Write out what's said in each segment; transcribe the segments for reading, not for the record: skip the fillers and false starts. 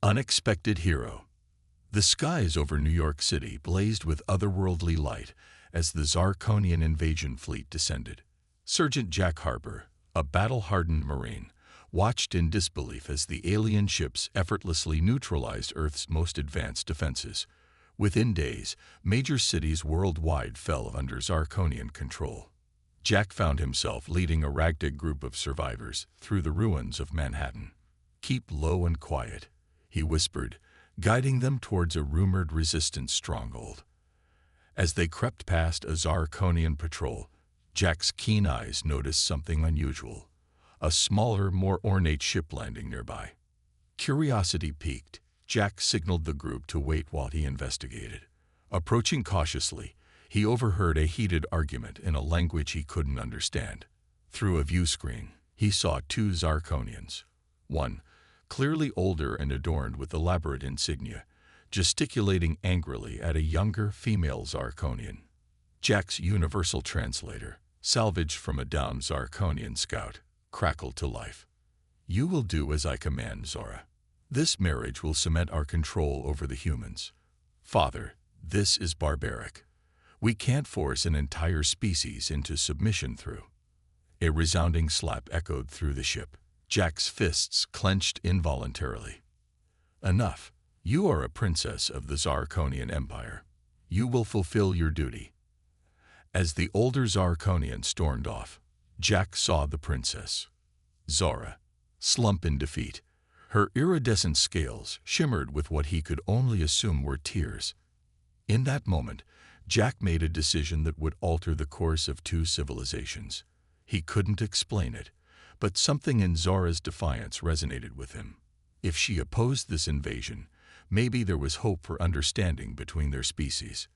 Unexpected hero. The skies over New York City blazed with otherworldly light as the Zarkonian invasion fleet descended. Sergeant Jack Harper, a battle-hardened Marine, watched in disbelief as the alien ships effortlessly neutralized Earth's most advanced defenses. Within days, major cities worldwide fell under Zarkonian control. Jack found himself leading a ragtag group of survivors through the ruins of Manhattan. "Keep low and quiet," he whispered, guiding them towards a rumored resistance stronghold. As they crept past a Zarkonian patrol, Jack's keen eyes noticed something unusual: a smaller, more ornate ship landing nearby. Curiosity piqued, Jack signaled the group to wait while he investigated. Approaching cautiously, he overheard a heated argument in a language he couldn't understand. Through a view screen, he saw two Zarkonians. One, clearly older and adorned with elaborate insignia, gesticulating angrily at a younger female Zarkonian. Jack's universal translator, salvaged from a downed Zarkonian scout, crackled to life. "You will do as I command, Zora. This marriage will cement our control over the humans. Father, this is barbaric. We can't force an entire species into submission through." A resounding slap echoed through the ship. Jack's fists clenched involuntarily. "Enough. You are a princess of the Zarkonian Empire. You will fulfill your duty." As the older Zarkonian stormed off, Jack saw the princess, Zora, slump in defeat. Her iridescent scales shimmered with what he could only assume were tears. In that moment, Jack made a decision that would alter the course of two civilizations. He couldn't explain it, but something in Zora's defiance resonated with him. If she opposed this invasion, maybe there was hope for understanding between their species.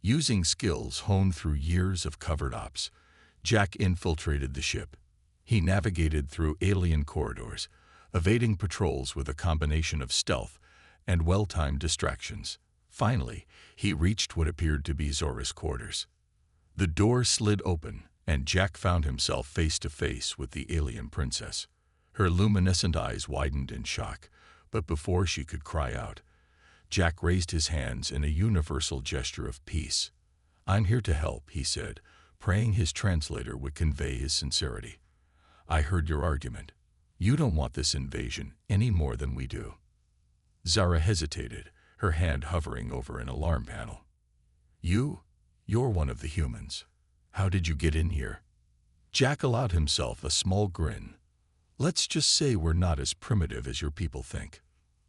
Using skills honed through years of covert ops, Jack infiltrated the ship. He navigated through alien corridors, evading patrols with a combination of stealth and well-timed distractions. Finally, he reached what appeared to be Zora's quarters. The door slid open, and Jack found himself face to face with the alien princess. Her luminescent eyes widened in shock, but before she could cry out, Jack raised his hands in a universal gesture of peace. "I'm here to help," he said, praying his translator would convey his sincerity. "I heard your argument. You don't want this invasion any more than we do." Zara hesitated, her hand hovering over an alarm panel. You're one of the humans. How did you get in here?" Jack allowed himself a small grin. "Let's just say we're not as primitive as your people think.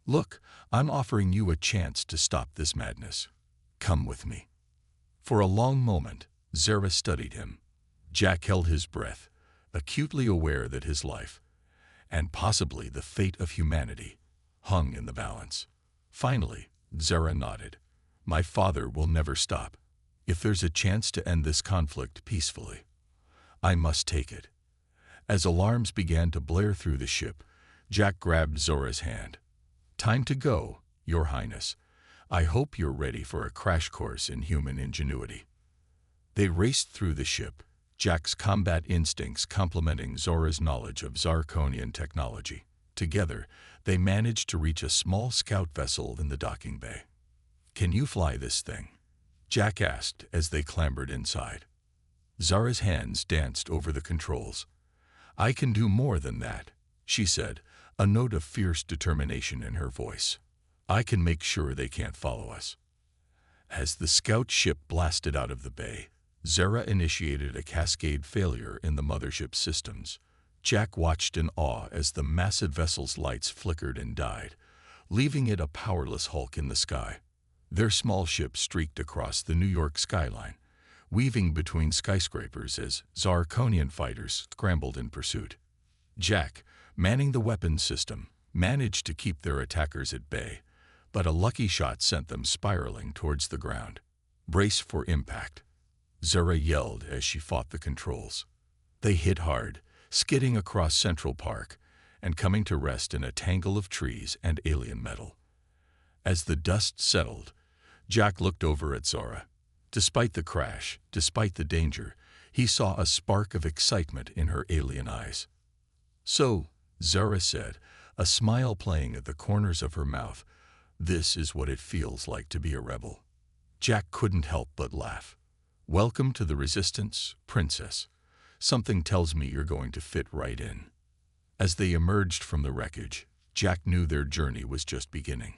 Look, I'm offering you a chance to stop this madness. Come with me." For a long moment, Zara studied him. Jack held his breath, acutely aware that his life, and possibly the fate of humanity, hung in the balance. Finally, Zara nodded. "My father will never stop. If there's a chance to end this conflict peacefully, I must take it." As alarms began to blare through the ship, Jack grabbed Zora's hand. "Time to go, Your Highness. I hope you're ready for a crash course in human ingenuity." They raced through the ship, Jack's combat instincts complementing Zora's knowledge of Zarkonian technology. Together, they managed to reach a small scout vessel in the docking bay. "Can you fly this thing?" Jack asked as they clambered inside. Zara's hands danced over the controls. "I can do more than that," she said, a note of fierce determination in her voice. "I can make sure they can't follow us." As the scout ship blasted out of the bay, Zara initiated a cascade failure in the mothership's systems. Jack watched in awe as the massive vessel's lights flickered and died, leaving it a powerless hulk in the sky. Their small ship streaked across the New York skyline, weaving between skyscrapers as Zarkonian fighters scrambled in pursuit. Jack, manning the weapons system, managed to keep their attackers at bay, but a lucky shot sent them spiraling towards the ground. "Brace for impact," Zara yelled as she fought the controls. They hit hard, skidding across Central Park and coming to rest in a tangle of trees and alien metal. As the dust settled, Jack looked over at Zora. Despite the crash, despite the danger, he saw a spark of excitement in her alien eyes. "So," Zara said, a smile playing at the corners of her mouth. This is what it feels like to be a rebel. Jack couldn't help but laugh. Welcome to the Resistance, Princess. Something tells me you're going to fit right in. As they emerged from the wreckage, Jack knew their journey was just beginning.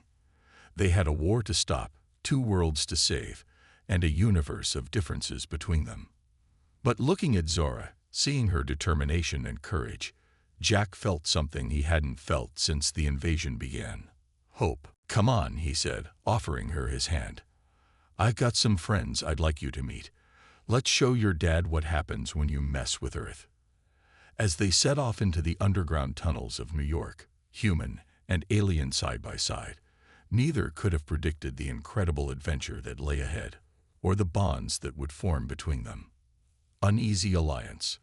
They had a war to stop, 2 worlds to save, and a universe of differences between them. But looking at Zora, seeing her determination and courage, Jack felt something he hadn't felt since the invasion began. Hope. Come on, he said, offering her his hand. I've got some friends I'd like you to meet. Let's show your dad what happens when you mess with Earth. As they set off into the underground tunnels of New York, human and alien side by side, neither could have predicted the incredible adventure that lay ahead, or the bonds that would form between them. Uneasy alliance.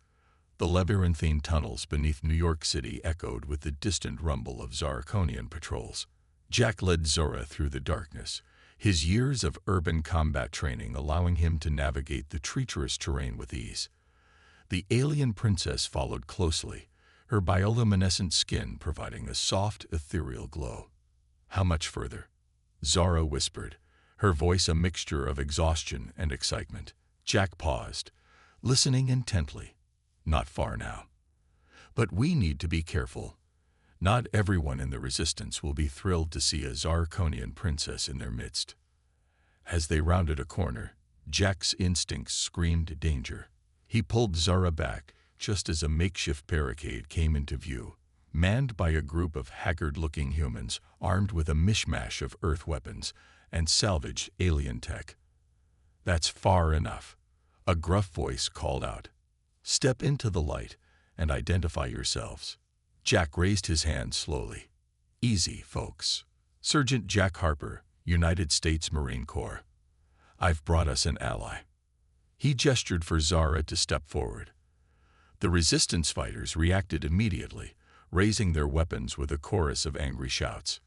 The labyrinthine tunnels beneath New York City echoed with the distant rumble of Zarkonian patrols. Jack led Zora through the darkness, his years of urban combat training allowing him to navigate the treacherous terrain with ease. The alien princess followed closely, her bioluminescent skin providing a soft, ethereal glow. How much further? Zora whispered, her voice a mixture of exhaustion and excitement. Jack paused, listening intently. Not far now. But we need to be careful. Not everyone in the Resistance will be thrilled to see a Zarkonian princess in their midst. As they rounded a corner, Jack's instincts screamed danger. He pulled Zora back just as a makeshift barricade came into view, manned by a group of haggard-looking humans armed with a mishmash of Earth weapons and salvaged alien tech. That's far enough, a gruff voice called out. Step into the light and identify yourselves. Jack raised his hand slowly. Easy, folks. Sergeant Jack Harper, United States Marine Corps. I've brought us an ally. He gestured for Zara to step forward. The Resistance fighters reacted immediately, raising their weapons with a chorus of angry shouts.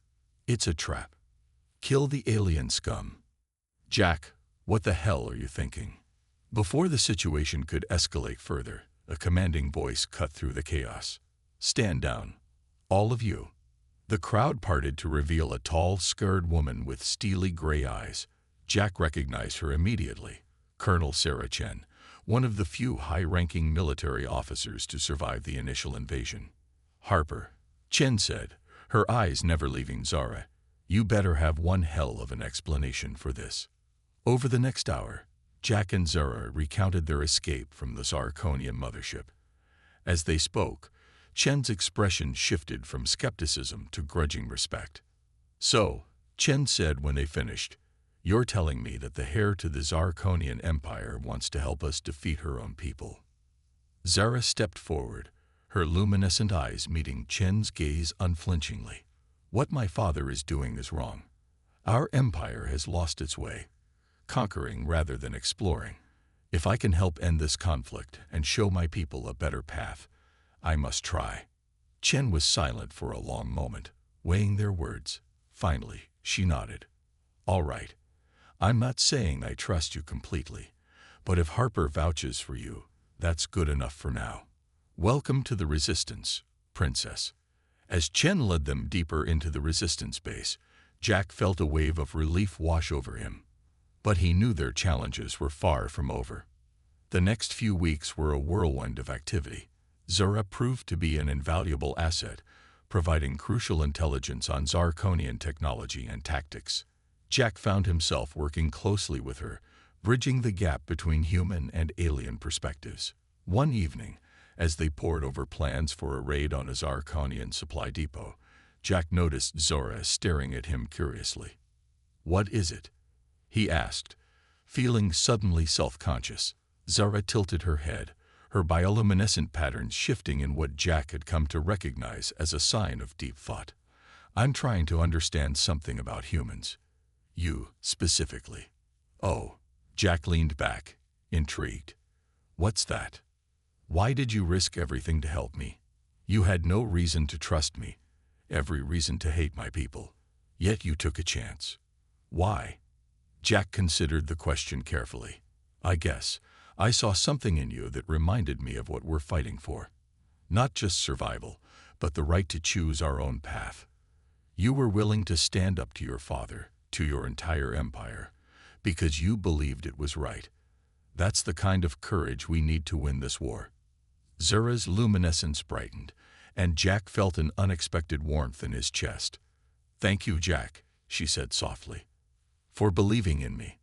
It's a trap. Kill the alien scum. Jack, what the hell are you thinking? Before the situation could escalate further, a commanding voice cut through the chaos. Stand down. All of you. The crowd parted to reveal a tall, scarred woman with steely gray eyes. Jack recognized her immediately. Colonel Sarah Chen, one of the few high-ranking military officers to survive the initial invasion. Harper, Chen said, her eyes never leaving Zara. You better have one hell of an explanation for this. Over the next hour, Jack and Zara recounted their escape from the Zarkonian mothership. As they spoke, Chen's expression shifted from skepticism to grudging respect. So, Chen said when they finished, you're telling me that the heir to the Zarkonian Empire wants to help us defeat her own people. Zara stepped forward, her luminescent eyes meeting Chen's gaze unflinchingly. What my father is doing is wrong. Our empire has lost its way, conquering rather than exploring. If I can help end this conflict and show my people a better path, I must try. Chen was silent for a long moment, weighing their words. Finally, she nodded. All right. I'm not saying I trust you completely, but if Harper vouches for you, that's good enough for now. Welcome to the Resistance, Princess. As Chen led them deeper into the Resistance base, Jack felt a wave of relief wash over him. But he knew their challenges were far from over. The next few weeks were a whirlwind of activity. Zora proved to be an invaluable asset, providing crucial intelligence on Zarkonian technology and tactics. Jack found himself working closely with her, bridging the gap between human and alien perspectives. One evening, as they pored over plans for a raid on a Zarkonian supply depot, Jack noticed Zora staring at him curiously. What is it? He asked, feeling suddenly self-conscious. Zara tilted her head, her bioluminescent patterns shifting in what Jack had come to recognize as a sign of deep thought. I'm trying to understand something about humans. You, specifically. Oh, Jack leaned back, intrigued. What's that? Why did you risk everything to help me? You had no reason to trust me, every reason to hate my people. Yet you took a chance. Why? Jack considered the question carefully. I guess I saw something in you that reminded me of what we're fighting for. Not just survival, but the right to choose our own path. You were willing to stand up to your father, to your entire empire, because you believed it was right. That's the kind of courage we need to win this war." Zura's luminescence brightened, and Jack felt an unexpected warmth in his chest. "Thank you, Jack," she said softly, "for believing in me."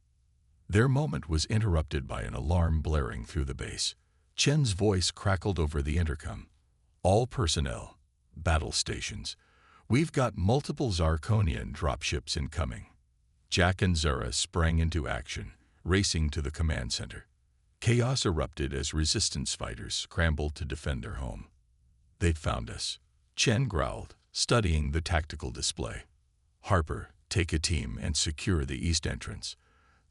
Their moment was interrupted by an alarm blaring through the base. Chen's voice crackled over the intercom. "All personnel, battle stations. We've got multiple Zarkonian dropships incoming." Jack and Zura sprang into action, racing to the command center. Chaos erupted as resistance fighters scrambled to defend their home. "They'd found us," Chen growled, studying the tactical display. "Harper, take a team and secure the east entrance.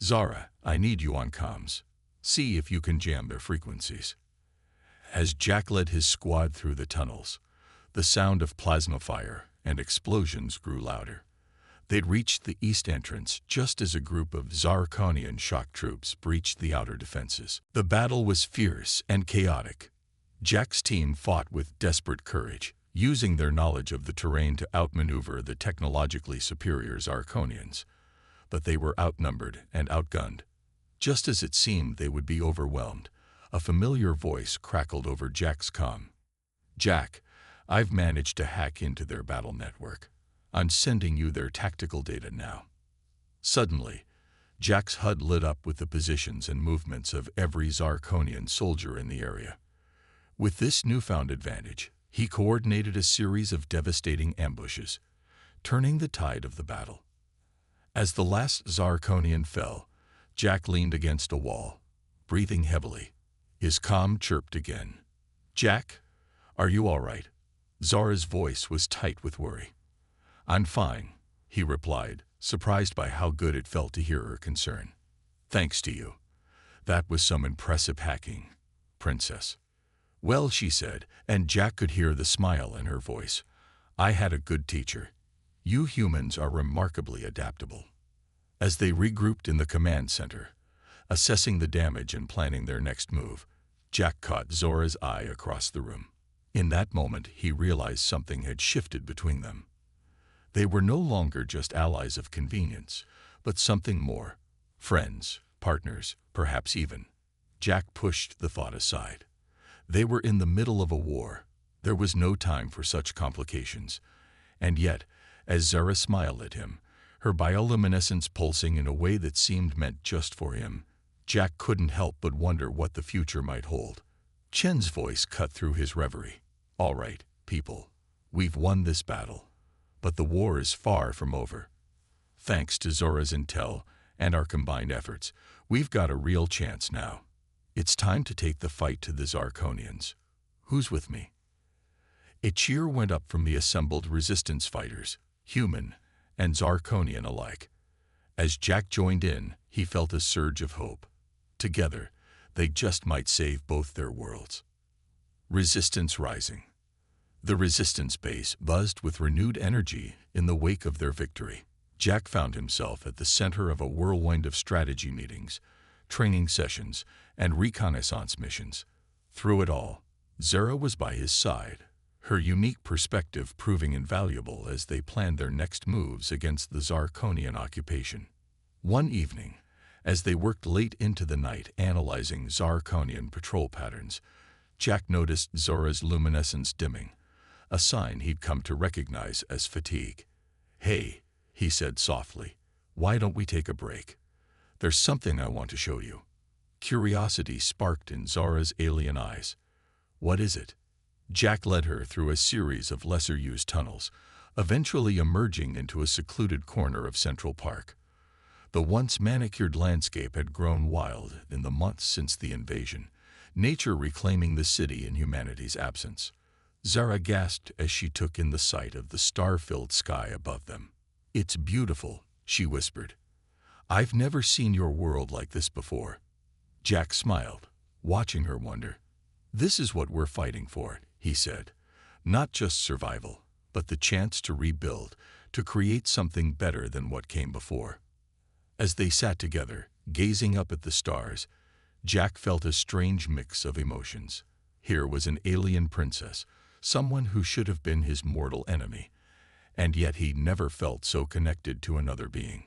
Zara, I need you on comms. See if you can jam their frequencies." As Jack led his squad through the tunnels, the sound of plasma fire and explosions grew louder. They'd reached the east entrance just as a group of Zarkonian shock troops breached the outer defenses. The battle was fierce and chaotic. Jack's team fought with desperate courage, using their knowledge of the terrain to outmaneuver the technologically superior Zarkonians. But they were outnumbered and outgunned. Just as it seemed they would be overwhelmed, a familiar voice crackled over Jack's comm. "Jack, I've managed to hack into their battle network. I'm sending you their tactical data now." Suddenly, Jack's HUD lit up with the positions and movements of every Zarkonian soldier in the area. With this newfound advantage, he coordinated a series of devastating ambushes, turning the tide of the battle. As the last Zarkonian fell, Jack leaned against a wall, breathing heavily. His comm chirped again. "Jack, are you all right?" Zara's voice was tight with worry. "I'm fine," he replied, surprised by how good it felt to hear her concern. "Thanks to you. That was some impressive hacking, Princess." "Well," she said, and Jack could hear the smile in her voice. "I had a good teacher. You humans are remarkably adaptable." As they regrouped in the command center, assessing the damage and planning their next move, Jack caught Zora's eye across the room. In that moment, he realized something had shifted between them. They were no longer just allies of convenience, but something more. Friends, partners, perhaps even. Jack pushed the thought aside. They were in the middle of a war. There was no time for such complications. And yet, as Zara smiled at him, her bioluminescence pulsing in a way that seemed meant just for him, Jack couldn't help but wonder what the future might hold. Chen's voice cut through his reverie. "All right, people. We've won this battle. But the war is far from over. Thanks to Zora's intel and our combined efforts, we've got a real chance now. It's time to take the fight to the Zarkonians. Who's with me?" A cheer went up from the assembled resistance fighters, human and Zarkonian alike. As Jack joined in, he felt a surge of hope. Together, they just might save both their worlds. Resistance rising. The resistance base buzzed with renewed energy in the wake of their victory. Jack found himself at the center of a whirlwind of strategy meetings, training sessions, and reconnaissance missions. Through it all, Zara was by his side, her unique perspective proving invaluable as they planned their next moves against the Zarkonian occupation. One evening, as they worked late into the night analyzing Zarkonian patrol patterns, Jack noticed Zora's luminescence dimming, a sign he'd come to recognize as fatigue. "Hey," he said softly, "why don't we take a break? There's something I want to show you." Curiosity sparked in Zora's alien eyes. "What is it?" Jack led her through a series of lesser-used tunnels, eventually emerging into a secluded corner of Central Park. The once manicured landscape had grown wild in the months since the invasion, nature reclaiming the city in humanity's absence. Zara gasped as she took in the sight of the star-filled sky above them. "It's beautiful," she whispered. "I've never seen your world like this before." Jack smiled, watching her wonder. "This is what we're fighting for," he said. "Not just survival, but the chance to rebuild, to create something better than what came before." As they sat together, gazing up at the stars, Jack felt a strange mix of emotions. Here was an alien princess, someone who should have been his mortal enemy, and yet he never felt so connected to another being.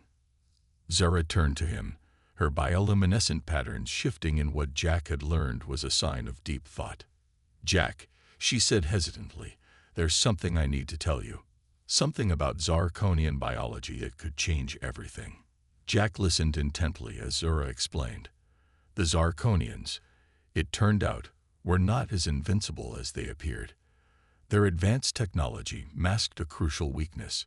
Zara turned to him, her bioluminescent patterns shifting in what Jack had learned was a sign of deep thought. "Jack," she said hesitantly, "there's something I need to tell you. Something about Zarkonian biology that could change everything." Jack listened intently as Zara explained. The Zarkonians, it turned out, were not as invincible as they appeared. Their advanced technology masked a crucial weakness.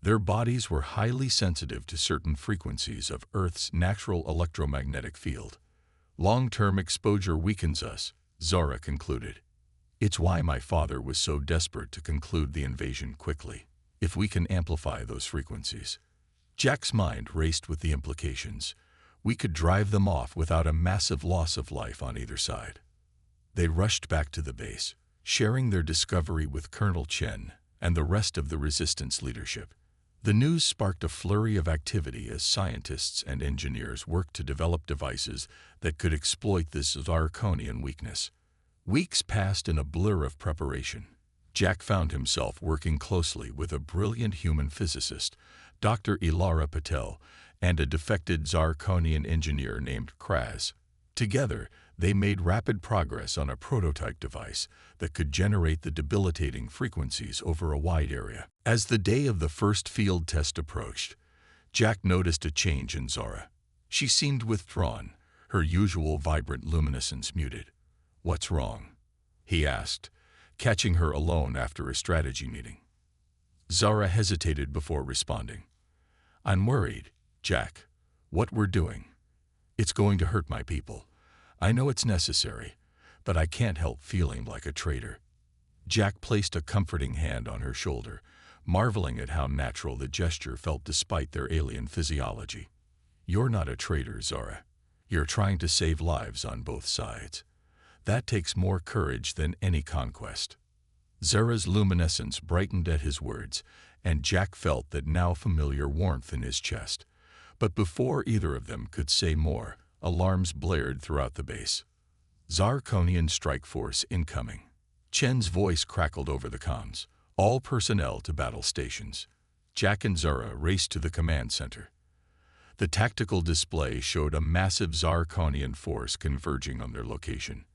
Their bodies were highly sensitive to certain frequencies of Earth's natural electromagnetic field. "Long-term exposure weakens us," Zara concluded. "It's why my father was so desperate to conclude the invasion quickly. If we can amplify those frequencies." Jack's mind raced with the implications. We could drive them off without a massive loss of life on either side. They rushed back to the base, sharing their discovery with Colonel Chen and the rest of the resistance leadership. The news sparked a flurry of activity as scientists and engineers worked to develop devices that could exploit this Zarkonian weakness. Weeks passed in a blur of preparation. Jack found himself working closely with a brilliant human physicist, Dr. Ilara Patel, and a defected Zarkonian engineer named Kraz. Together, they made rapid progress on a prototype device that could generate the debilitating frequencies over a wide area. As the day of the first field test approached, Jack noticed a change in Zara. She seemed withdrawn, her usual vibrant luminescence muted. "What's wrong?" he asked, catching her alone after a strategy meeting. Zara hesitated before responding. "I'm worried, Jack. What we're doing. It's going to hurt my people. I know it's necessary, but I can't help feeling like a traitor." Jack placed a comforting hand on her shoulder, marveling at how natural the gesture felt despite their alien physiology. "You're not a traitor, Zara. You're trying to save lives on both sides. That takes more courage than any conquest." Zara's luminescence brightened at his words, and Jack felt that now familiar warmth in his chest. But before either of them could say more, alarms blared throughout the base. "Zarkonian strike force incoming." Chen's voice crackled over the comms. "All personnel to battle stations." Jack and Zara raced to the command center. The tactical display showed a massive Zarkonian force converging on their location.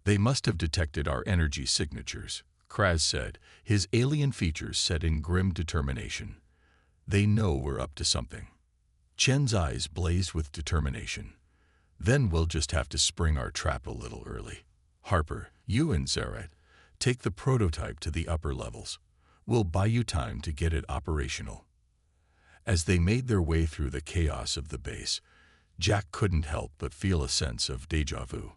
"They must have detected our energy signatures," Kraz said, his alien features set in grim determination. "They know we're up to something." Chen's eyes blazed with determination. "Then we'll just have to spring our trap a little early. Harper, you and Zara, take the prototype to the upper levels. We'll buy you time to get it operational." As they made their way through the chaos of the base, Jack couldn't help but feel a sense of déjà vu.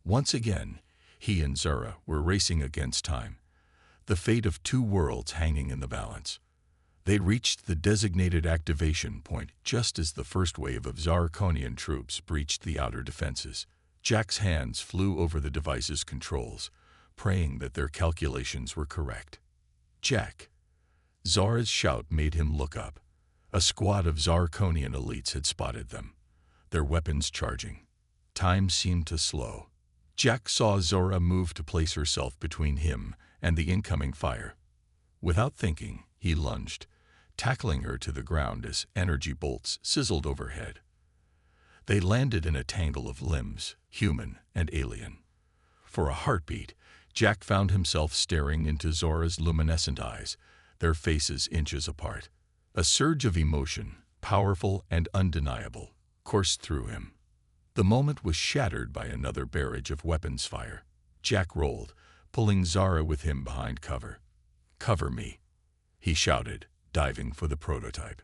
Once again, he and Zara were racing against time, the fate of two worlds hanging in the balance. They reached the designated activation point just as the first wave of Zarkonian troops breached the outer defenses. Jack's hands flew over the device's controls, praying that their calculations were correct. "Jack!" Zara's shout made him look up. A squad of Zarkonian elites had spotted them, their weapons charging. Time seemed to slow. Jack saw Zara move to place herself between him and the incoming fire. Without thinking, he lunged, tackling her to the ground as energy bolts sizzled overhead. They landed in a tangle of limbs, human and alien. For a heartbeat, Jack found himself staring into Zara's luminescent eyes, their faces inches apart. A surge of emotion, powerful and undeniable, coursed through him. The moment was shattered by another barrage of weapons fire. Jack rolled, pulling Zara with him behind cover. "Cover me," he shouted, diving for the prototype.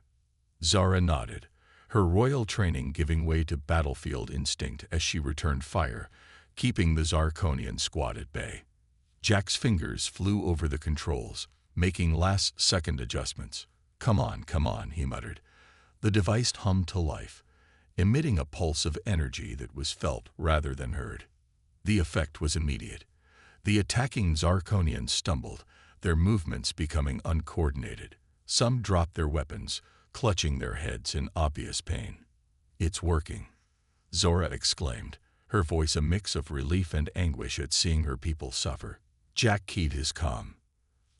Zara nodded, her royal training giving way to battlefield instinct as she returned fire, keeping the Zarkonian squad at bay. Jack's fingers flew over the controls, making last-second adjustments. Come on," he muttered. The device hummed to life, emitting a pulse of energy that was felt rather than heard. The effect was immediate. The attacking Zarkonians stumbled, their movements becoming uncoordinated. Some dropped their weapons, clutching their heads in obvious pain. "It's working," Zara exclaimed, her voice a mix of relief and anguish at seeing her people suffer. Jack keyed his comm.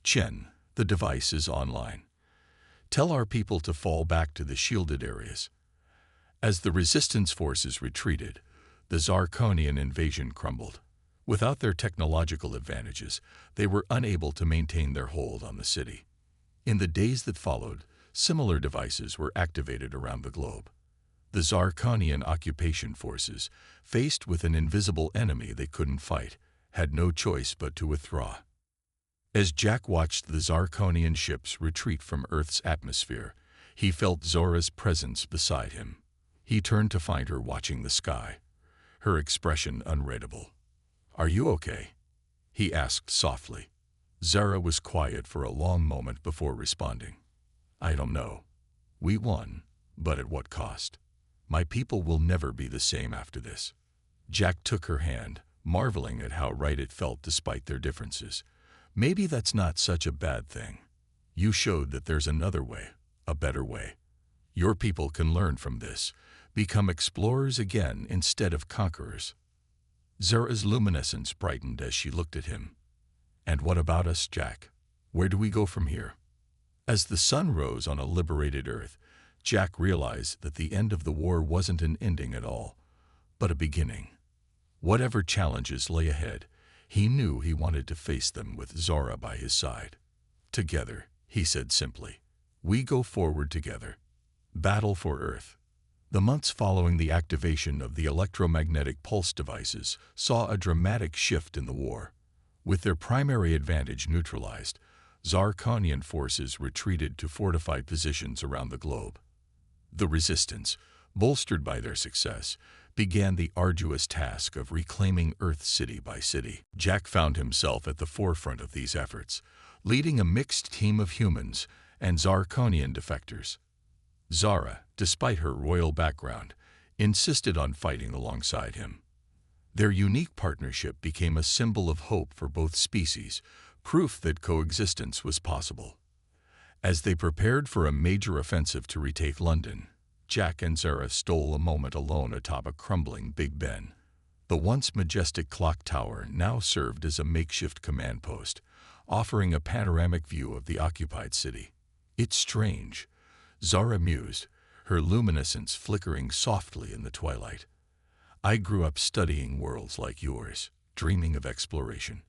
Chen, the device is online. Tell our people to fall back to the shielded areas. As the resistance forces retreated, the Zarkonian invasion crumbled. Without their technological advantages, they were unable to maintain their hold on the city. In the days that followed, similar devices were activated around the globe. The Zarkonian occupation forces, faced with an invisible enemy they couldn't fight, had no choice but to withdraw. As Jack watched the Zarkonian ships retreat from Earth's atmosphere, he felt Zora's presence beside him. He turned to find her watching the sky, her expression unreadable. "Are you okay?" he asked softly. Zora was quiet for a long moment before responding. "I don't know. We won, but at what cost? My people will never be the same after this." Jack took her hand, marveling at how right it felt despite their differences. "Maybe that's not such a bad thing. You showed that there's another way, a better way. Your people can learn from this, become explorers again instead of conquerors." Zora's luminescence brightened as she looked at him. "And what about us, Jack? Where do we go from here?" As the sun rose on a liberated Earth, Jack realized that the end of the war wasn't an ending at all, but a beginning. Whatever challenges lay ahead, he knew he wanted to face them with Zora by his side. "Together," he said simply. "We go forward together. Battle for Earth." The months following the activation of the electromagnetic pulse devices saw a dramatic shift in the war. With their primary advantage neutralized, Zarkonian forces retreated to fortified positions around the globe. The resistance, bolstered by their success, began the arduous task of reclaiming Earth city by city. Jack found himself at the forefront of these efforts, leading a mixed team of humans and Zarkonian defectors. Zora, despite her royal background, insisted on fighting alongside him. Their unique partnership became a symbol of hope for both species, proof that coexistence was possible. As they prepared for a major offensive to retake London, Jack and Zora stole a moment alone atop a crumbling Big Ben. The once majestic clock tower now served as a makeshift command post, offering a panoramic view of the occupied city. "It's strange," Zora mused, her luminescence flickering softly in the twilight. "I grew up studying worlds like yours, dreaming of exploration.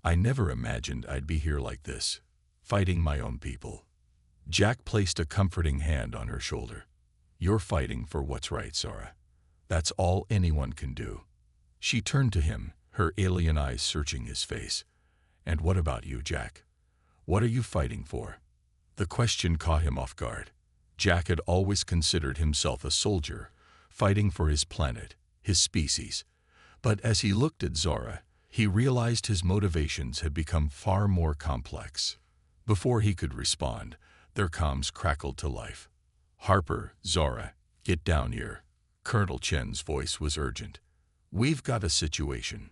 I never imagined I'd be here like this, fighting my own people." Jack placed a comforting hand on her shoulder. "You're fighting for what's right, Zora. That's all anyone can do." She turned to him, her alien eyes searching his face. "And what about you, Jack? What are you fighting for?" The question caught him off guard. Jack had always considered himself a soldier, fighting for his planet, his species. But as he looked at Zora, he realized his motivations had become far more complex. Before he could respond, their comms crackled to life. "Harper, Zora, get down here." Colonel Chen's voice was urgent. "We've got a situation."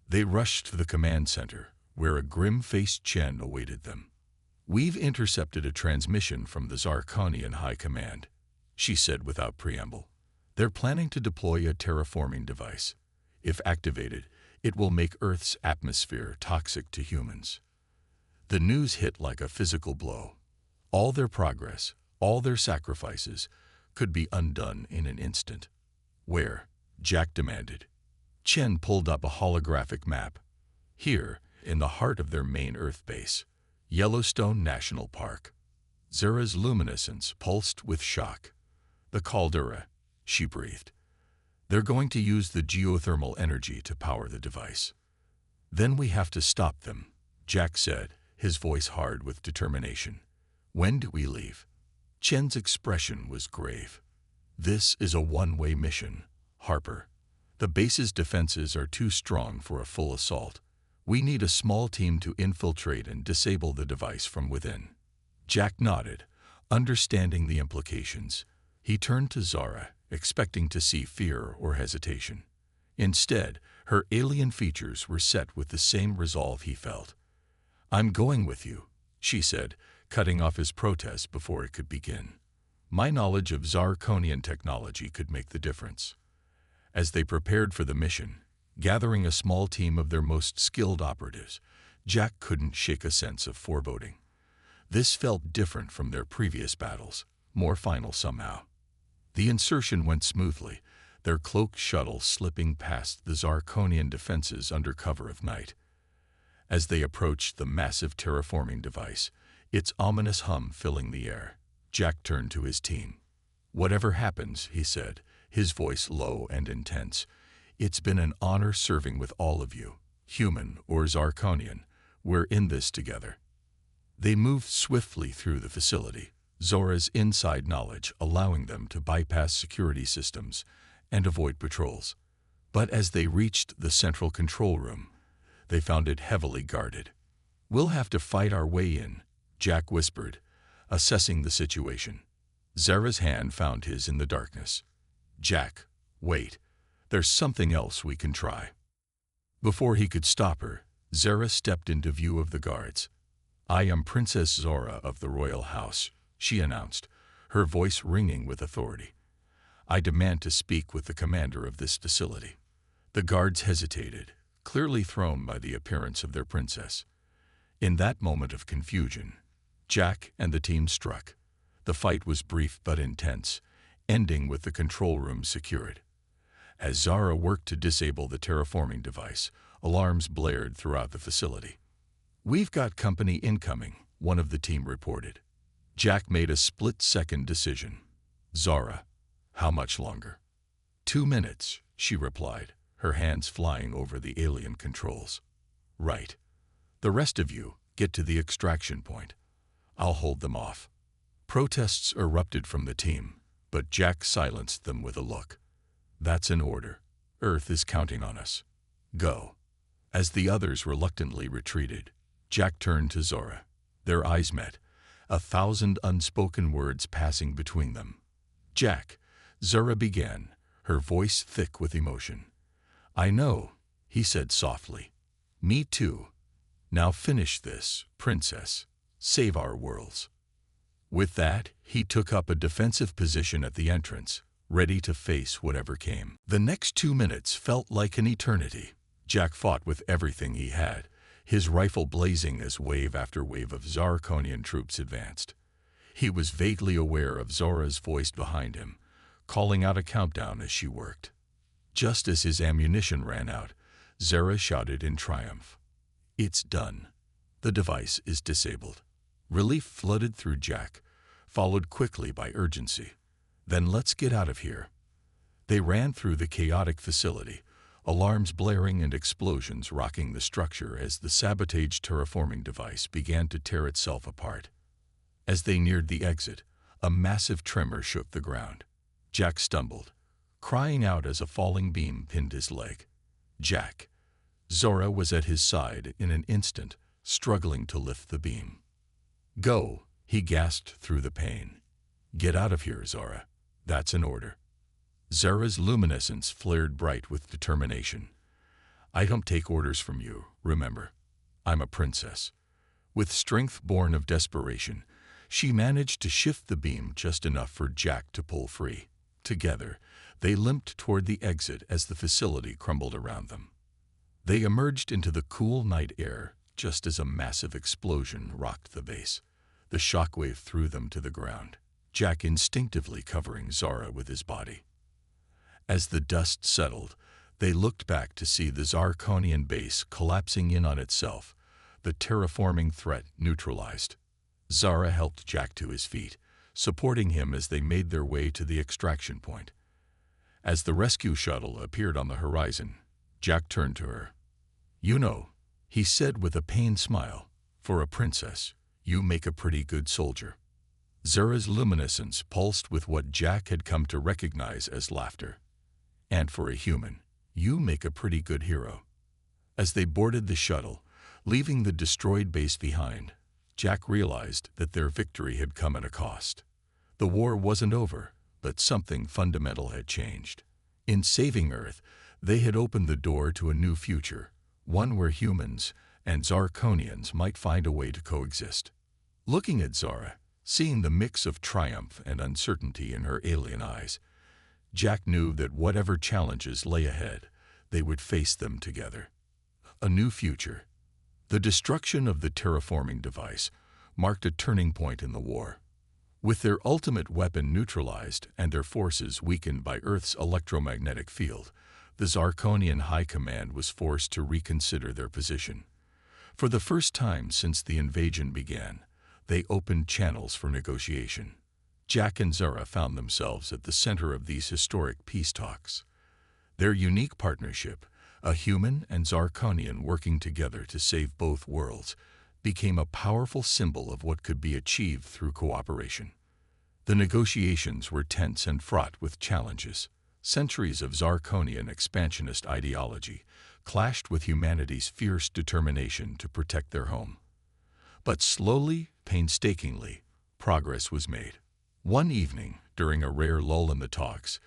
They rushed to the command center, where a grim-faced Chen awaited them. "We've intercepted a transmission from the Zarkonian High Command," she said without preamble. "They're planning to deploy a terraforming device. If activated, it will make Earth's atmosphere toxic to humans." The news hit like a physical blow. All their progress, all their sacrifices, could be undone in an instant. "Where?" Jack demanded. Chen pulled up a holographic map. "Here, in the heart of their main Earth base, Yellowstone National Park." Zora's luminescence pulsed with shock. "The caldera," she breathed. "They're going to use the geothermal energy to power the device." "Then we have to stop them," Jack said, his voice hard with determination. "When do we leave?" Chen's expression was grave. "This is a one-way mission, Harper. The base's defenses are too strong for a full assault. We need a small team to infiltrate and disable the device from within." Jack nodded, understanding the implications. He turned to Zora, expecting to see fear or hesitation. Instead, her alien features were set with the same resolve he felt. "I'm going with you," she said, cutting off his protest before it could begin. "My knowledge of Zarkonian technology could make the difference." As they prepared for the mission, Gathering a small team of their most skilled operatives, Jack couldn't shake a sense of foreboding. This felt different from their previous battles, more final somehow. The insertion went smoothly, their cloaked shuttle slipping past the Zarkonian defenses under cover of night. As they approached the massive terraforming device, its ominous hum filling the air, Jack turned to his team. "Whatever happens," he said, his voice low and intense, "it's been an honor serving with all of you, human or Zarkonian. We're in this together." They moved swiftly through the facility, Zora's inside knowledge allowing them to bypass security systems and avoid patrols. But as they reached the central control room, they found it heavily guarded. "We'll have to fight our way in," Jack whispered, assessing the situation. Zara's hand found his in the darkness. "Jack, wait. There's something else we can try." Before he could stop her, Zara stepped into view of the guards. "I am Princess Zora of the Royal House," she announced, her voice ringing with authority. "I demand to speak with the commander of this facility." The guards hesitated, clearly thrown by the appearance of their princess. In that moment of confusion, Jack and the team struck. The fight was brief but intense, ending with the control room secured. As Zara worked to disable the terraforming device, alarms blared throughout the facility. "We've got company incoming," one of the team reported. Jack made a split-second decision. "Zara, how much longer?" "2 minutes," she replied, her hands flying over the alien controls. "Right. The rest of you, get to the extraction point. I'll hold them off." Protests erupted from the team, but Jack silenced them with a look. "That's an order. Earth is counting on us. Go." As the others reluctantly retreated, Jack turned to Zora. Their eyes met, 1,000 unspoken words passing between them. "Jack," Zora began, her voice thick with emotion. "I know," he said softly. "Me too. Now finish this, Princess. Save our worlds." With that, he took up a defensive position at the entrance, ready to face whatever came. The next 2 minutes felt like an eternity. Jack fought with everything he had, his rifle blazing as wave after wave of Zarkonian troops advanced. He was vaguely aware of Zora's voice behind him, calling out a countdown as she worked. Just as his ammunition ran out, Zara shouted in triumph, "It's done. The device is disabled." Relief flooded through Jack, followed quickly by urgency. "Then let's get out of here." They ran through the chaotic facility, alarms blaring and explosions rocking the structure as the sabotage terraforming device began to tear itself apart. As they neared the exit, a massive tremor shook the ground. Jack stumbled, crying out as a falling beam pinned his leg. "Jack!" Zora was at his side in an instant, struggling to lift the beam. "Go," he gasped through the pain. "Get out of here, Zora. That's an order." Zara's luminescence flared bright with determination. "I don't take orders from you, remember. I'm a princess." With strength born of desperation, she managed to shift the beam just enough for Jack to pull free. Together, they limped toward the exit as the facility crumbled around them. They emerged into the cool night air just as a massive explosion rocked the base. The shockwave threw them to the ground, Jack instinctively covering Zara with his body. As the dust settled, they looked back to see the Zarkonian base collapsing in on itself, the terraforming threat neutralized. Zara helped Jack to his feet, supporting him as they made their way to the extraction point. As the rescue shuttle appeared on the horizon, Jack turned to her. "You know," he said with a pained smile, "for a princess, you make a pretty good soldier." Zara's luminescence pulsed with what Jack had come to recognize as laughter. "And for a human, you make a pretty good hero." As they boarded the shuttle, leaving the destroyed base behind, Jack realized that their victory had come at a cost. The war wasn't over, but something fundamental had changed. In saving Earth, they had opened the door to a new future, one where humans and Zarkonians might find a way to coexist. Looking at Zara, seeing the mix of triumph and uncertainty in her alien eyes, Jack knew that whatever challenges lay ahead, they would face them together. A new future. The destruction of the terraforming device marked a turning point in the war. With their ultimate weapon neutralized and their forces weakened by Earth's electromagnetic field, the Zarkonian High Command was forced to reconsider their position. For the first time since the invasion began, they opened channels for negotiation. Jack and Zara found themselves at the center of these historic peace talks. Their unique partnership, a human and Zarkonian working together to save both worlds, became a powerful symbol of what could be achieved through cooperation. The negotiations were tense and fraught with challenges. Centuries of Zarkonian expansionist ideology clashed with humanity's fierce determination to protect their home. But slowly, painstakingly, progress was made. One evening, during a rare lull in the talks,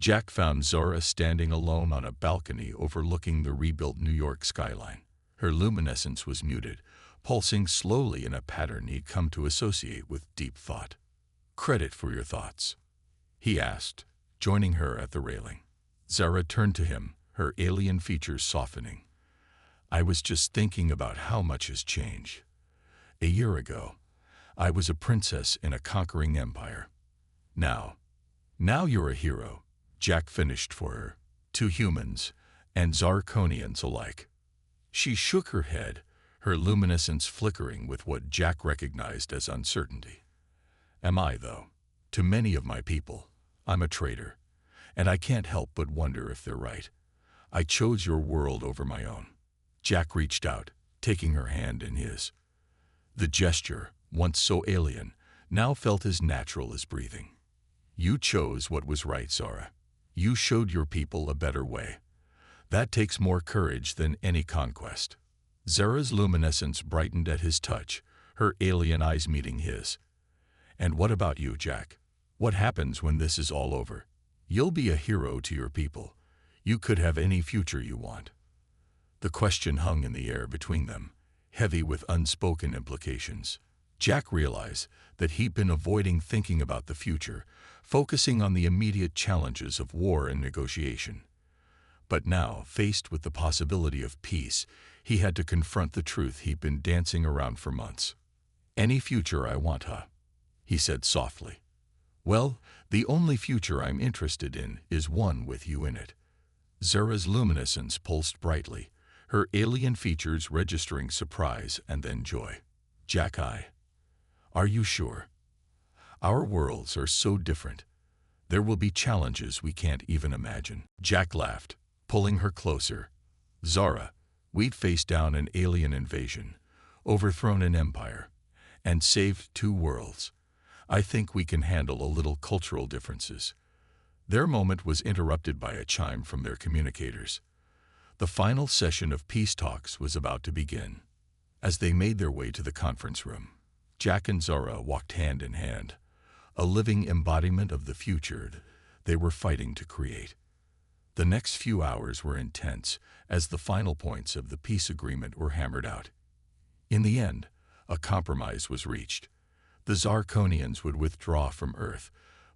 Jack found Zara standing alone on a balcony overlooking the rebuilt New York skyline. Her luminescence was muted, pulsing slowly in a pattern he'd come to associate with deep thought. "Credit for your thoughts?" he asked, joining her at the railing. Zara turned to him, her alien features softening. "I was just thinking about how much has changed. A year ago, I was a princess in a conquering empire. Now you're a hero," Jack finished for her, to humans and Zarkonians alike. She shook her head, her luminescence flickering with what Jack recognized as uncertainty. "Am I, though? To many of my people, I'm a traitor, and I can't help but wonder if they're right. I chose your world over my own." Jack reached out, taking her hand in his. The gesture, once so alien, now felt as natural as breathing. "You chose what was right, Zara. You showed your people a better way. That takes more courage than any conquest." Zara's luminescence brightened at his touch, her alien eyes meeting his. "And what about you, Jack? What happens when this is all over? You'll be a hero to your people. You could have any future you want." The question hung in the air between them, heavy with unspoken implications. Jack realized that he'd been avoiding thinking about the future, focusing on the immediate challenges of war and negotiation. But now, faced with the possibility of peace, he had to confront the truth he'd been dancing around for months. "Any future I want, huh?" he said softly. "Well, the only future I'm interested in is one with you in it." Zara's luminescence pulsed brightly, her alien features registering surprise and then joy. "Jack, are you sure? Our worlds are so different. There will be challenges we can't even imagine." Jack laughed, pulling her closer. "Zara, we'd faced down an alien invasion, overthrown an empire, and saved 2 worlds. I think we can handle a little cultural differences." Their moment was interrupted by a chime from their communicators. The final session of peace talks was about to begin. As they made their way to the conference room, Jack and Zara walked hand in hand, a living embodiment of the future they were fighting to create. The next few hours were intense as the final points of the peace agreement were hammered out. In the end, a compromise was reached. The Zarkonians would withdraw from Earth,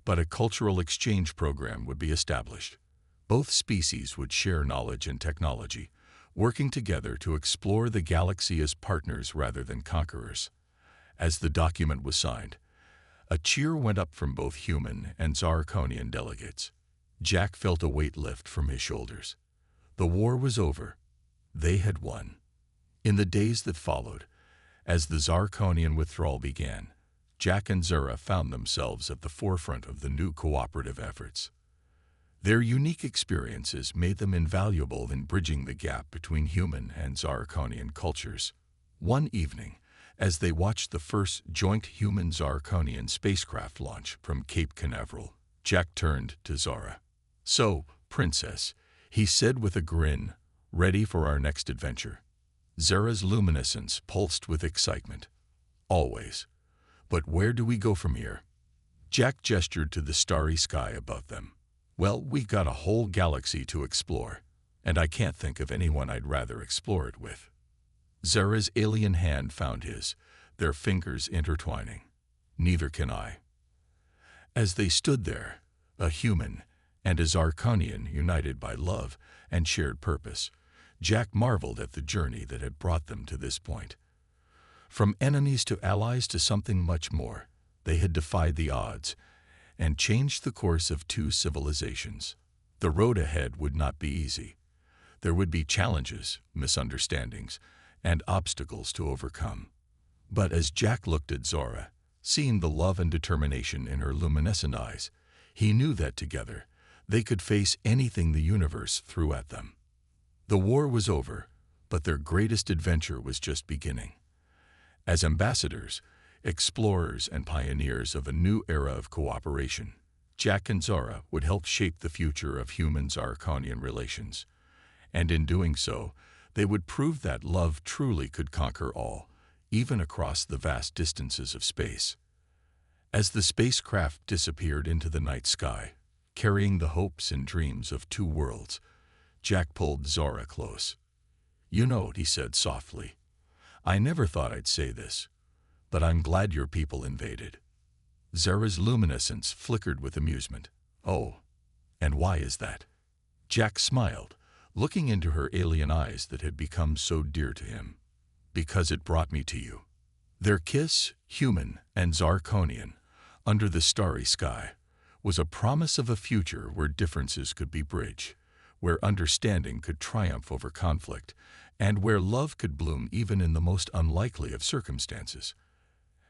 but a cultural exchange program would be established. Both species would share knowledge and technology, working together to explore the galaxy as partners rather than conquerors. As the document was signed, a cheer went up from both human and Zarkonian delegates. Jack felt a weight lift from his shoulders. The war was over. They had won. In the days that followed, as the Zarkonian withdrawal began, Jack and Zara found themselves at the forefront of the new cooperative efforts. Their unique experiences made them invaluable in bridging the gap between human and Zarkonian cultures. One evening, as they watched the first joint human-Zarkonian spacecraft launch from Cape Canaveral, Jack turned to Zara. "So, Princess," he said with a grin, "ready for our next adventure?" Zara's luminescence pulsed with excitement. "Always. But where do we go from here?" Jack gestured to the starry sky above them. "Well, we got a whole galaxy to explore, and I can't think of anyone I'd rather explore it with." Zara's alien hand found his, their fingers intertwining. "Neither can I." As they stood there, a human and a Zarkonian united by love and shared purpose. Jack marveled at the journey that had brought them to this point. From enemies to allies to something much more, they had defied the odds and changed the course of two civilizations. The road ahead would not be easy. There would be challenges, misunderstandings, and obstacles to overcome. But as Jack looked at Zora, seeing the love and determination in her luminescent eyes, he knew that together they could face anything the universe threw at them. The war was over, but their greatest adventure was just beginning. As ambassadors, explorers, and pioneers of a new era of cooperation, Jack and Zora would help shape the future of human-Zarkonian relations. And in doing so, they would prove that love truly could conquer all, even across the vast distances of space. As the spacecraft disappeared into the night sky, carrying the hopes and dreams of two worlds, Jack pulled Zora close. "You know," he said softly, "I never thought I'd say this, but I'm glad your people invaded." Zora's luminescence flickered with amusement. "Oh, and why is that?" Jack smiled, looking into her alien eyes that had become so dear to him. "Because it brought me to you." Their kiss, human and Zarkonian, under the starry sky, was a promise of a future where differences could be bridged, where understanding could triumph over conflict, and where love could bloom even in the most unlikely of circumstances.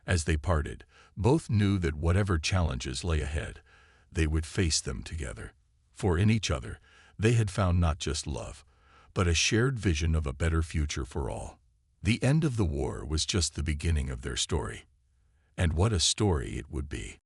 As they parted, both knew that whatever challenges lay ahead, they would face them together. For in each other, they had found not just love, but a shared vision of a better future for all. The end of the war was just the beginning of their story. And what a story it would be.